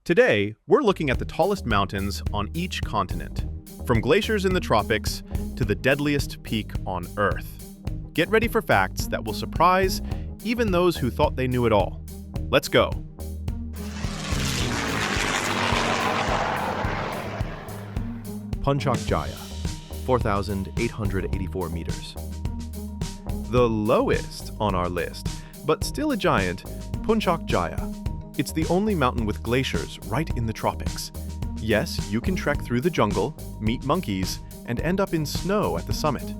Today, we're looking at the tallest mountains on each continent, from glaciers in the tropics to the deadliest peak on Earth. Get ready for facts that will surprise even those who thought they knew it all. Let's go. Puncak Jaya, 4,884 meters. The lowest on our list, but still a giant, Puncak Jaya. It's the only mountain with glaciers right in the tropics. Yes, you can trek through the jungle, meet monkeys, and end up in snow at the summit.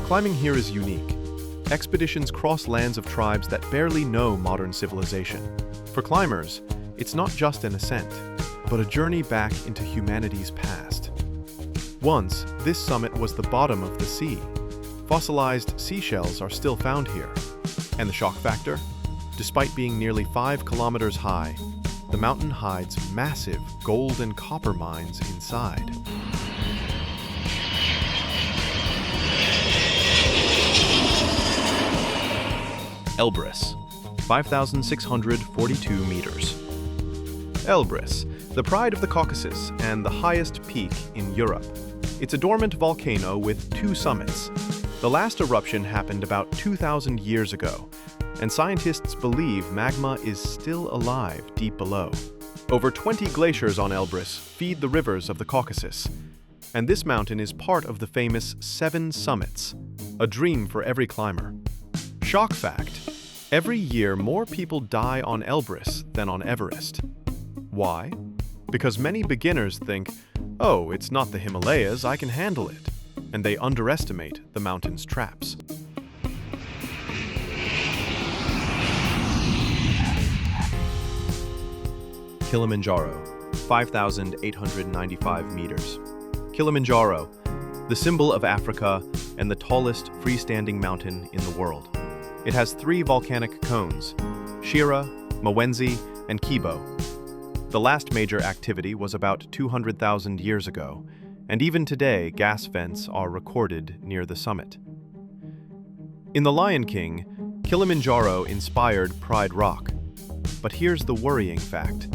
Climbing here is unique. Expeditions cross lands of tribes that barely know modern civilization. For climbers, it's not just an ascent, but a journey back into humanity's past. Once, this summit was the bottom of the sea. Fossilized seashells are still found here. And the shock factor? Despite being nearly 5 kilometers high, the mountain hides massive gold and copper mines inside. Elbrus, 5,642 meters. Elbrus, the pride of the Caucasus and the highest peak in Europe. It's a dormant volcano with 2 summits. The last eruption happened about 2,000 years ago, and scientists believe magma is still alive deep below. Over 20 glaciers on Elbrus feed the rivers of the Caucasus, and this mountain is part of the famous 7 Summits, a dream for every climber. Shock fact: every year more people die on Elbrus than on Everest. Why? Because many beginners think, oh, it's not the Himalayas, I can handle it, and they underestimate the mountain's traps. Kilimanjaro, 5,895 meters. Kilimanjaro, the symbol of Africa and the tallest freestanding mountain in the world. It has 3 volcanic cones, Shira, Mawenzi, and Kibo. The last major activity was about 200,000 years ago, and even today gas vents are recorded near the summit. In The Lion King, Kilimanjaro inspired Pride Rock. But here's the worrying fact.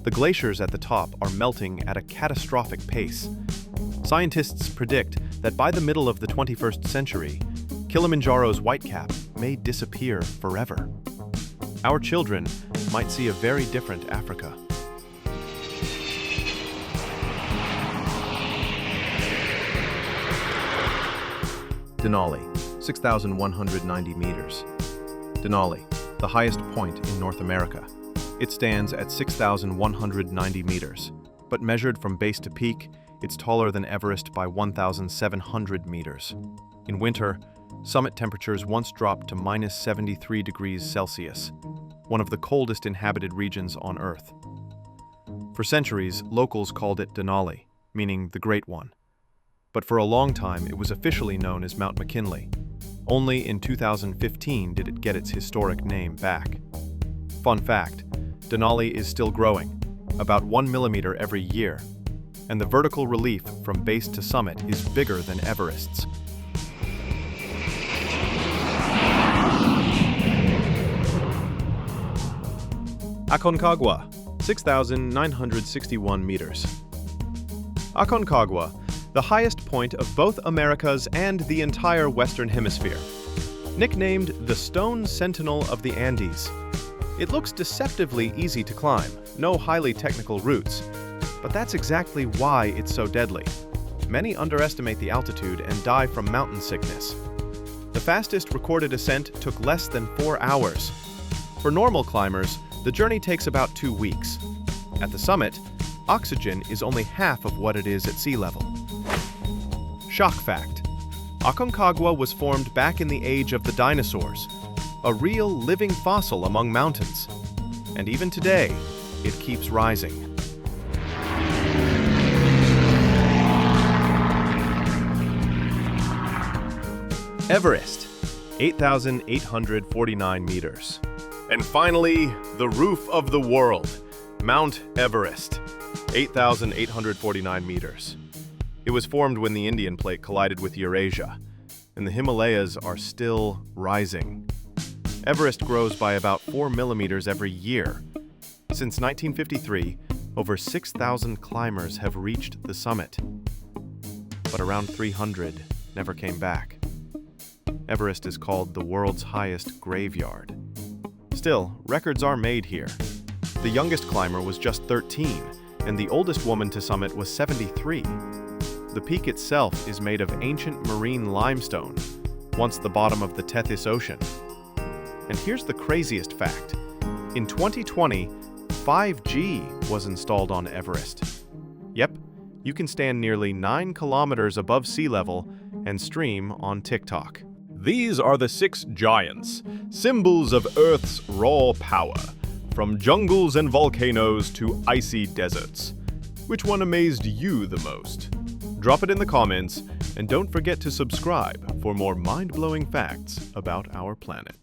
The glaciers at the top are melting at a catastrophic pace. Scientists predict that by the middle of the 21st century, Kilimanjaro's whitecap may disappear forever. Our children might see a very different Africa. Denali, 6,190 meters. Denali, the highest point in North America. It stands at 6,190 meters, but measured from base to peak, it's taller than Everest by 1,700 meters. In winter, summit temperatures once dropped to minus 73 degrees Celsius, one of the coldest inhabited regions on Earth. For centuries, locals called it Denali, meaning the Great One. But for a long time, it was officially known as Mount McKinley. Only in 2015 did it get its historic name back. Fun fact, Denali is still growing, about 1 millimeter every year, and the vertical relief from base to summit is bigger than Everest's. Aconcagua, 6,961 meters. Aconcagua, the highest point of both Americas and the entire Western Hemisphere. Nicknamed the Stone Sentinel of the Andes. It looks deceptively easy to climb, no highly technical routes, but that's exactly why it's so deadly. Many underestimate the altitude and die from mountain sickness. The fastest recorded ascent took less than 4 hours. For normal climbers, the journey takes about 2 weeks. At the summit, oxygen is only half of what it is at sea level. Shock fact: Aconcagua was formed back in the age of the dinosaurs, a real living fossil among mountains. And even today, it keeps rising. Everest, 8,849 meters. And finally, the roof of the world, Mount Everest, 8,849 meters. It was formed when the Indian Plate collided with Eurasia, and the Himalayas are still rising. Everest grows by about 4 millimeters every year. Since 1953, Over 6,000 climbers have reached the summit, but around 300 never came back. Everest is called the world's highest graveyard. Still, records are made here. The youngest climber was just 13, and the oldest woman to summit was 73. The peak itself is made of ancient marine limestone, once the bottom of the Tethys Ocean. And here's the craziest fact. In 2020, 5G was installed on Everest. Yep, you can stand nearly 9 kilometers above sea level and stream on TikTok. These are the 6 giants, symbols of Earth's raw power, from jungles and volcanoes to icy deserts. Which one amazed you the most? Drop it in the comments, and don't forget to subscribe for more mind-blowing facts about our planet.